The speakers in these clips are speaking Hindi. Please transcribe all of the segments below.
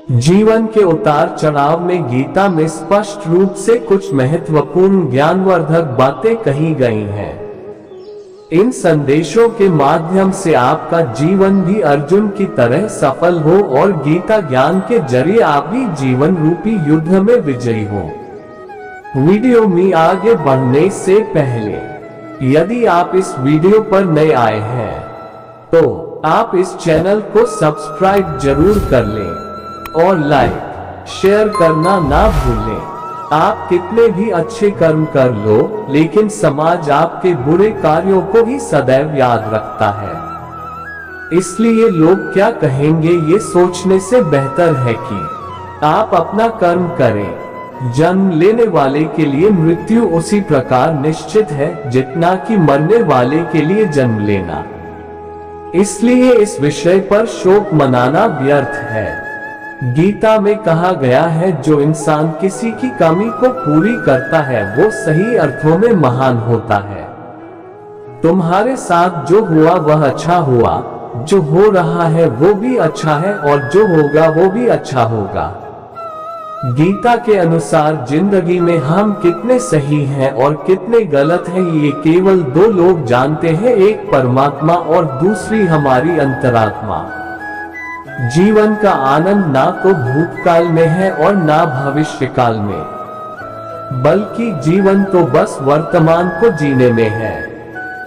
जीवन के उतार चढ़ाव में गीता में स्पष्ट रूप से कुछ महत्वपूर्ण ज्ञानवर्धक बातें कही गई हैं। इन संदेशों के माध्यम से आपका जीवन भी अर्जुन की तरह सफल हो और गीता ज्ञान के जरिए आप भी जीवन रूपी युद्ध में विजयी हो। वीडियो में आगे बढ़ने से पहले यदि आप इस वीडियो पर नए आए हैं तो आप इस चैनल को सब्सक्राइब जरूर कर लें और लाइक शेयर करना ना भूलें। आप कितने भी अच्छे कर्म कर लो, लेकिन समाज आपके बुरे कार्यों को ही सदैव याद रखता है। इसलिए लोग क्या कहेंगे ये सोचने से बेहतर है कि आप अपना कर्म करें। जन्म लेने वाले के लिए मृत्यु उसी प्रकार निश्चित है जितना कि मरने वाले के लिए जन्म लेना। इसलिए इस विषय पर शोक मनाना व्यर्थ है। गीता में कहा गया है, जो इंसान किसी की कमी को पूरी करता है वो सही अर्थों में महान होता है। तुम्हारे साथ जो हुआ वह अच्छा हुआ, जो हो रहा है वो भी अच्छा है और जो होगा वो भी अच्छा होगा। गीता के अनुसार जिंदगी में हम कितने सही हैं और कितने गलत हैं ये केवल दो लोग जानते हैं, एक परमात्मा और दूसरी हमारी अंतरात्मा। जीवन का आनंद ना तो भूतकाल में है और ना भविष्य काल में, बल्कि जीवन तो बस वर्तमान को जीने में है।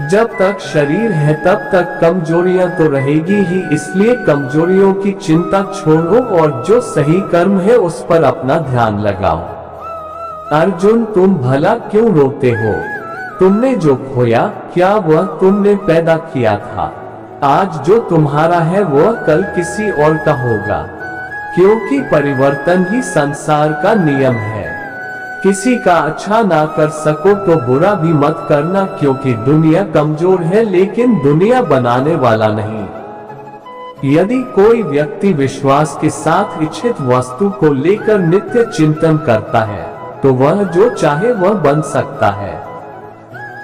जब तक शरीर है तब तक कमजोरियां तो रहेगी ही, इसलिए कमजोरियों की चिंता छोड़ो और जो सही कर्म है उस पर अपना ध्यान लगाओ। अर्जुन, तुम भला क्यों रोते हो? तुमने जो खोया क्या वह तुमने पैदा किया था? आज जो तुम्हारा है वह कल किसी और का होगा, क्योंकि परिवर्तन ही संसार का नियम है। किसी का अच्छा ना कर सको तो बुरा भी मत करना, क्योंकि दुनिया कमजोर है लेकिन दुनिया बनाने वाला नहीं। यदि कोई व्यक्ति विश्वास के साथ इच्छित वस्तु को लेकर नित्य चिंतन करता है तो वह जो चाहे वह बन सकता है।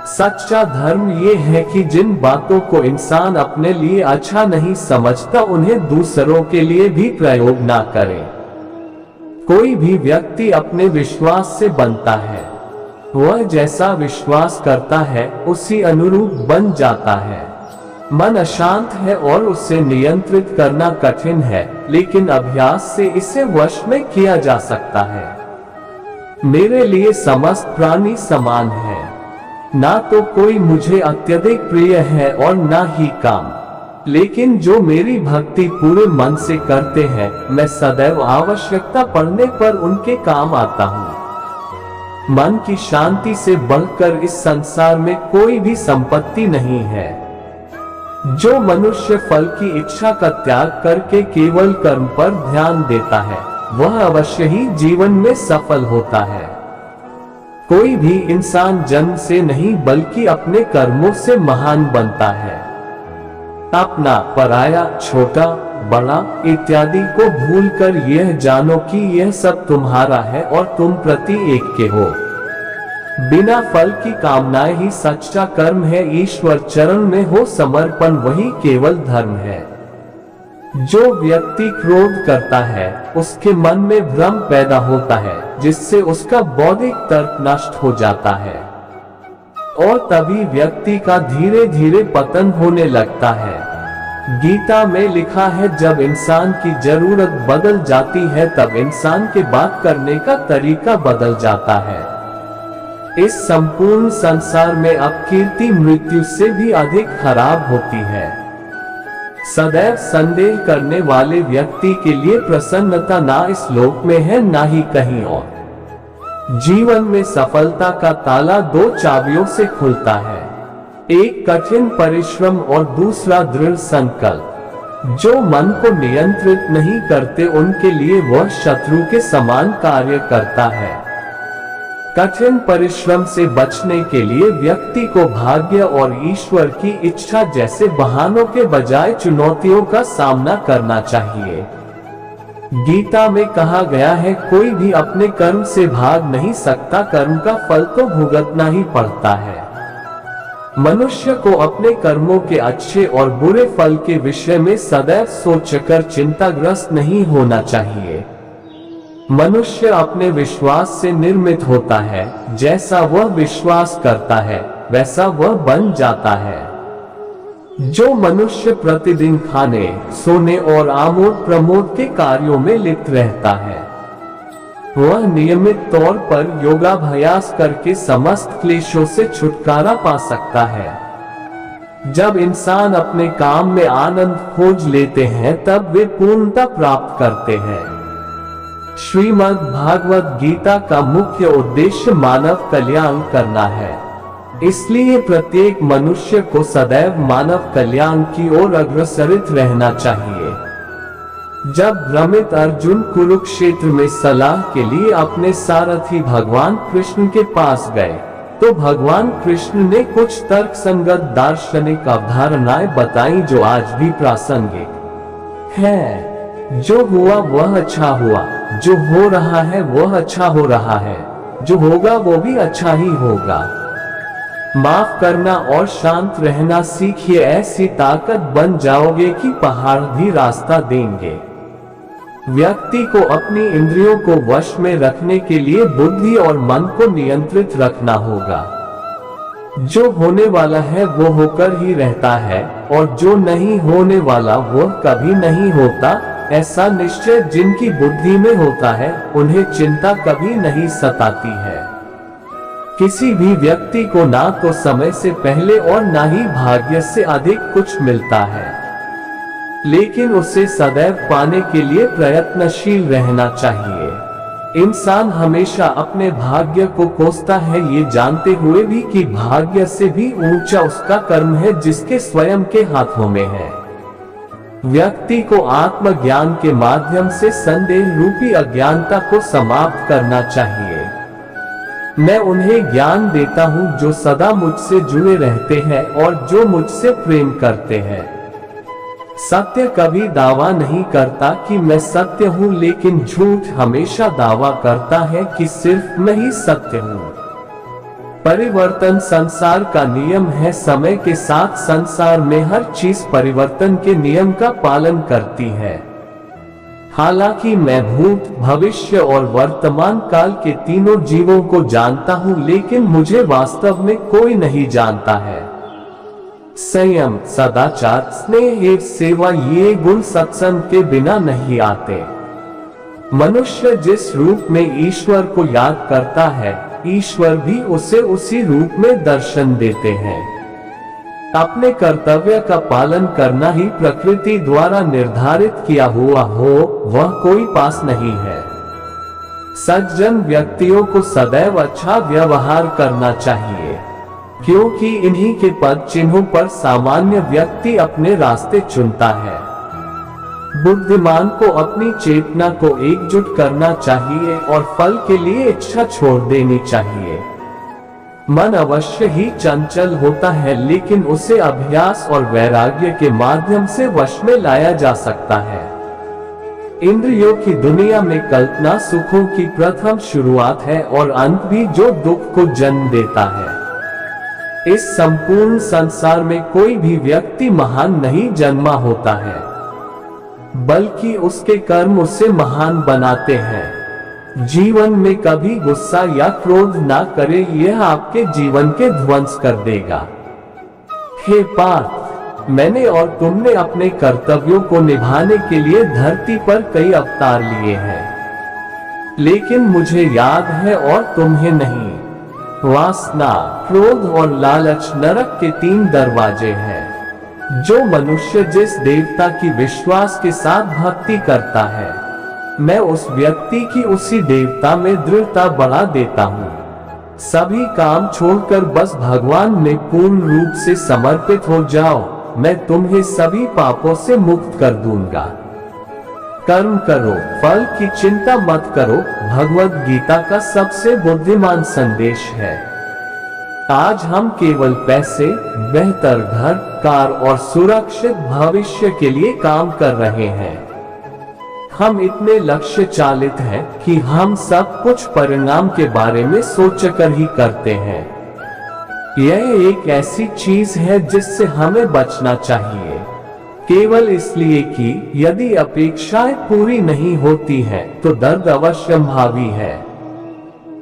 सच्चा धर्म ये है कि जिन बातों को इंसान अपने लिए अच्छा नहीं समझता उन्हें दूसरों के लिए भी प्रयोग ना करे। कोई भी व्यक्ति अपने विश्वास से बनता है, वह जैसा विश्वास करता है उसी अनुरूप बन जाता है। मन अशांत है और उसे नियंत्रित करना कठिन है, लेकिन अभ्यास से इसे वश में किया जा सकता है। मेरे लिए समस्त प्राणी समान है, ना तो कोई मुझे अत्यधिक प्रिय है और ना ही काम, लेकिन जो मेरी भक्ति पूरे मन से करते हैं मैं सदैव आवश्यकता पड़ने पर उनके काम आता हूँ। मन की शांति से बढ़कर इस संसार में कोई भी संपत्ति नहीं है। जो मनुष्य फल की इच्छा का त्याग करके केवल कर्म पर ध्यान देता है वह अवश्य ही जीवन में सफल होता है। कोई भी इंसान जन्म से नहीं बल्कि अपने कर्मों से महान बनता है। अपना, पराया, छोटा, बड़ा इत्यादि को भूलकर यह जानो कि यह सब तुम्हारा है और तुम प्रति एक के हो। बिना फल की कामनाएं ही सच्चा कर्म है। ईश्वर चरण में हो समर्पण वही केवल धर्म है। जो व्यक्ति क्रोध करता है उसके मन में भ्रम पैदा होता है, जिससे उसका बौद्धिक तर्क नष्ट हो जाता है और तभी व्यक्ति का धीरे धीरे पतन होने लगता है। गीता में लिखा है, जब इंसान की जरूरत बदल जाती है तब इंसान के बात करने का तरीका बदल जाता है। इस संपूर्ण संसार में अपकीर्ति मृत्यु से भी अधिक खराब होती है। सदैव संदेह करने वाले व्यक्ति के लिए प्रसन्नता ना इस लोक में है ना ही कहीं और। जीवन में सफलता का ताला दो चाबियों से खुलता है, एक कठिन परिश्रम और दूसरा दृढ़ संकल्प। जो मन को नियंत्रित नहीं करते उनके लिए वह शत्रु के समान कार्य करता है। कठिन परिश्रम से बचने के लिए व्यक्ति को भाग्य और ईश्वर की इच्छा जैसे बहानों के बजाय चुनौतियों का सामना करना चाहिए। गीता में कहा गया है, कोई भी अपने कर्म से भाग नहीं सकता, कर्म का फल तो भुगतना ही पड़ता है। मनुष्य को अपने कर्मों के अच्छे और बुरे फल के विषय में सदैव सोचकर चिंताग्रस्त नहीं होना चाहिए। मनुष्य अपने विश्वास से निर्मित होता है, जैसा वह विश्वास करता है वैसा वह बन जाता है। जो मनुष्य प्रतिदिन खाने, सोने और आमोद प्रमोद के कार्यों में लिप्त रहता है, वह नियमित तौर पर योगाभ्यास करके समस्त क्लेशों से छुटकारा पा सकता है। जब इंसान अपने काम में आनंद खोज लेते हैं तब वे पूर्णता प्राप्त करते हैं। श्रीमद् भागवत गीता का मुख्य उद्देश्य मानव कल्याण करना है, इसलिए प्रत्येक मनुष्य को सदैव मानव कल्याण की ओर अग्रसरित रहना चाहिए। जब भ्रमित अर्जुन कुरुक्षेत्र में सलाह के लिए अपने सारथी भगवान कृष्ण के पास गए, तो भगवान कृष्ण ने कुछ तर्कसंगत दार्शनिक अवधारणाएं बताई जो आज भी प्रासंगिक है। जो हुआ वह अच्छा हुआ, जो हो रहा है वह अच्छा हो रहा है, जो होगा वो भी अच्छा ही होगा। माफ करना और शांत रहना सीखिए, ऐसी ताकत बन जाओगे कि पहाड़ भी रास्ता देंगे। व्यक्ति को अपनी इंद्रियों को वश में रखने के लिए बुद्धि और मन को नियंत्रित रखना होगा। जो होने वाला है वो होकर ही रहता है और जो नहीं होने वाला वो कभी नहीं होता। ऐसा निश्चय जिनकी बुद्धि में होता है उन्हें चिंता कभी नहीं सताती है। किसी भी व्यक्ति को ना तो समय से पहले और ना ही भाग्य से अधिक कुछ मिलता है, लेकिन उसे सदैव पाने के लिए प्रयत्नशील रहना चाहिए। इंसान हमेशा अपने भाग्य को कोसता है, ये जानते हुए भी कि भाग्य से भी ऊंचा उसका कर्म है जिसके स्वयं के हाथों में है। व्यक्ति को आत्मज्ञान के माध्यम से संदेह रूपी अज्ञानता को समाप्त करना चाहिए। मैं उन्हें ज्ञान देता हूँ जो सदा मुझसे जुड़े रहते हैं और जो मुझसे प्रेम करते हैं। सत्य कभी दावा नहीं करता कि मैं सत्य हूँ, लेकिन झूठ हमेशा दावा करता है कि सिर्फ मैं ही सत्य हूँ। परिवर्तन संसार का नियम है। समय के साथ संसार में हर चीज परिवर्तन के नियम का पालन करती है। हालांकि मैं भूत, भविष्य और वर्तमान काल के तीनों जीवों को जानता हूँ, लेकिन मुझे वास्तव में कोई नहीं जानता है। संयम, सदाचार, स्नेह एवं सेवा ये गुण सत्संग के बिना नहीं आते। मनुष्य जिस रूप में ईश्वर को याद करता है, ईश्वर भी उसे उसी रूप में दर्शन देते हैं। अपने कर्तव्य का पालन करना ही प्रकृति द्वारा निर्धारित किया हुआ हो, वह कोई पास नहीं है। सज्जन व्यक्तियों को सदैव अच्छा व्यवहार करना चाहिए, क्योंकि इन्हीं के पद चिन्हों पर सामान्य व्यक्ति अपने रास्ते चुनता है। बुद्धिमान को अपनी चेतना को एकजुट करना चाहिए और फल के लिए इच्छा छोड़ देनी चाहिए। मन अवश्य ही चंचल होता है, लेकिन उसे अभ्यास और वैराग्य के माध्यम से वश में लाया जा सकता है। इंद्रियों की दुनिया में कल्पना सुखों की प्रथम शुरुआत है और अंत भी जो दुख को जन्म देता है। इस संपूर्ण संसार में कोई भी व्यक्ति महान नहीं जन्मा होता है, बल्कि उसके कर्म उसे महान बनाते हैं। जीवन में कभी गुस्सा या क्रोध ना करे, यह आपके जीवन के ध्वंस कर देगा। हे पार्थ, मैंने और तुमने अपने कर्तव्यों को निभाने के लिए धरती पर कई अवतार लिए हैं, लेकिन मुझे याद है और तुम्हें नहीं। वासना, क्रोध और लालच नरक के 3 दरवाजे हैं। जो मनुष्य जिस देवता की विश्वास के साथ भक्ति करता है, मैं उस व्यक्ति की उसी देवता में दृढ़ता बढ़ा देता हूँ। सभी काम छोड़कर बस भगवान में पूर्ण रूप से समर्पित हो जाओ, मैं तुम्हें सभी पापों से मुक्त कर दूंगा। कर्म करो, फल की चिंता मत करो, भगवद गीता का सबसे बुद्धिमान संदेश है। आज हम केवल पैसे, बेहतर घर, कार और सुरक्षित भविष्य के लिए काम कर रहे हैं। हम इतने लक्ष्य चालित हैं कि हम सब कुछ परिणाम के बारे में सोचकर ही करते हैं। यह एक ऐसी चीज है जिससे हमें बचना चाहिए, केवल इसलिए कि यदि अपेक्षाएं पूरी नहीं होती हैं तो दर्द अवश्यंभावी है।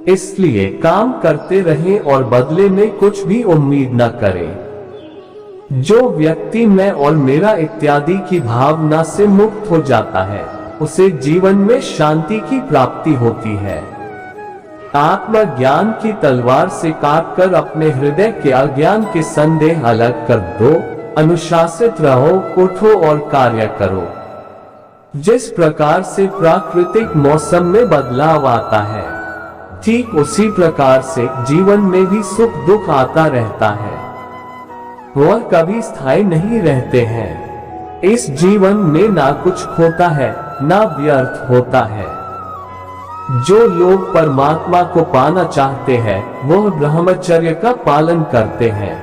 इसलिए काम करते रहें और बदले में कुछ भी उम्मीद न करें। जो व्यक्ति मैं और मेरा इत्यादि की भावना से मुक्त हो जाता है, उसे जीवन में शांति की प्राप्ति होती है। आत्मज्ञान की तलवार से काटकर अपने हृदय के अज्ञान के संदेह अलग कर दो। अनुशासित रहो, उठो और कार्य करो। जिस प्रकार से प्राकृतिक मौसम में बदलाव आता है, ठीक उसी प्रकार से जीवन में भी सुख दुख आता रहता है। वह कभी स्थायी नहीं रहते हैं। इस जीवन में ना कुछ खोता है, ना व्यर्थ होता है। जो लोग परमात्मा को पाना चाहते हैं, वह ब्रह्मचर्य का पालन करते हैं।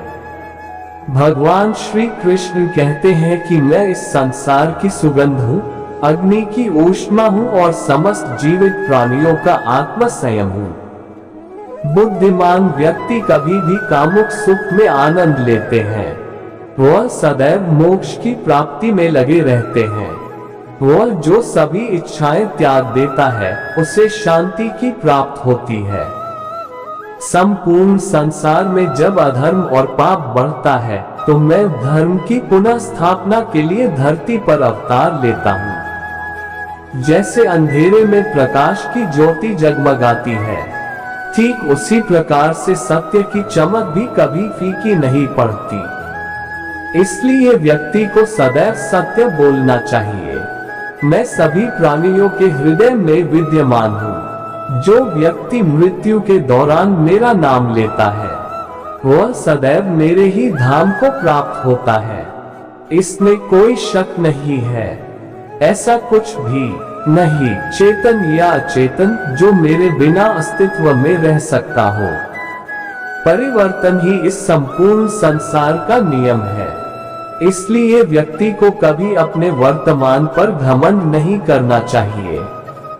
भगवान श्री कृष्ण कहते हैं कि मैं इस संसार की सुगंध हूँ, अग्नि की ऊष्मा हूँ और समस्त जीवित प्राणियों का आत्म संयम हूँ। बुद्धिमान व्यक्ति कभी भी कामुक सुख में आनंद लेते हैं। वह सदैव मोक्ष की प्राप्ति में लगे रहते हैं। वह जो सभी इच्छाएं त्याग देता है, उसे शांति की प्राप्त होती है। संपूर्ण संसार में जब अधर्म और पाप बढ़ता है, तो मैं धर्म की पुनः स्थापना के लिए धरती पर अवतार लेता हूँ। जैसे अंधेरे में प्रकाश की ज्योति जगमगाती है, ठीक उसी प्रकार से सत्य की चमक भी कभी फीकी नहीं पड़ती। इसलिए व्यक्ति को सदैव सत्य बोलना चाहिए। मैं सभी प्राणियों के हृदय में विद्यमान हूँ। जो व्यक्ति मृत्यु के दौरान मेरा नाम लेता है, वह सदैव मेरे ही धाम को प्राप्त होता है। इसमें कोई शक नहीं है। ऐसा कुछ भी नहीं, चेतन या अचेतन, जो मेरे बिना अस्तित्व में रह सकता हो। परिवर्तन ही इस संपूर्ण संसार का नियम है। इसलिए व्यक्ति को कभी अपने वर्तमान पर घमंड नहीं करना चाहिए।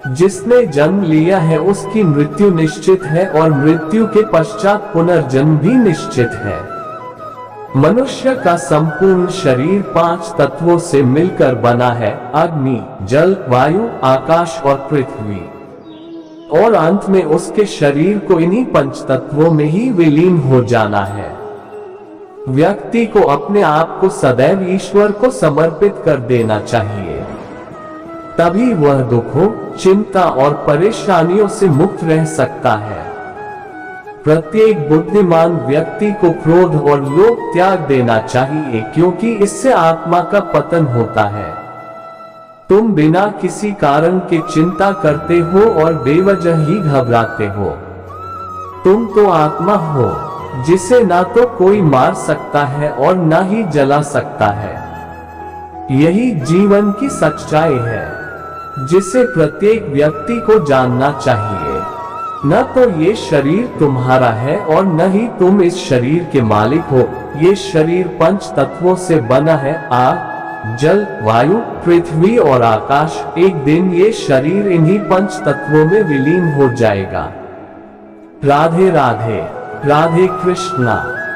जिसने जन्म लिया है उसकी मृत्यु निश्चित है और मृत्यु के पश्चात पुनर्जन्म भी निश्चित है। मनुष्य का संपूर्ण शरीर 5 तत्वों से मिलकर बना है: अग्नि, जल, वायु, आकाश और पृथ्वी। और अंत में उसके शरीर को इन्हीं 5 तत्वों में ही विलीन हो जाना है। व्यक्ति को अपने आप को सदैव ईश्वर को समर्पित कर देना चाहिए। तभी वह दुखों, चिंता और परेशानियों से मुक्त रह सकता है। प्रत्येक बुद्धिमान व्यक्ति को क्रोध और लोभ त्याग देना चाहिए, क्योंकि इससे आत्मा का पतन होता है। तुम बिना किसी कारण के चिंता करते हो और बेवजह ही घबराते हो। तुम तो आत्मा हो, जिसे ना तो कोई मार सकता है और ना ही जला सकता है। यही जीवन की सच्चाई है, जिसे प्रत्येक व्यक्ति को जानना चाहिए। न तो ये शरीर तुम्हारा है और न ही तुम इस शरीर के मालिक हो। ये शरीर 5 तत्वों से बना है: आग, जल, वायु, पृथ्वी और आकाश। एक दिन ये शरीर इन्हीं 5 तत्वों में विलीन हो जाएगा। राधे राधे, राधे कृष्णा।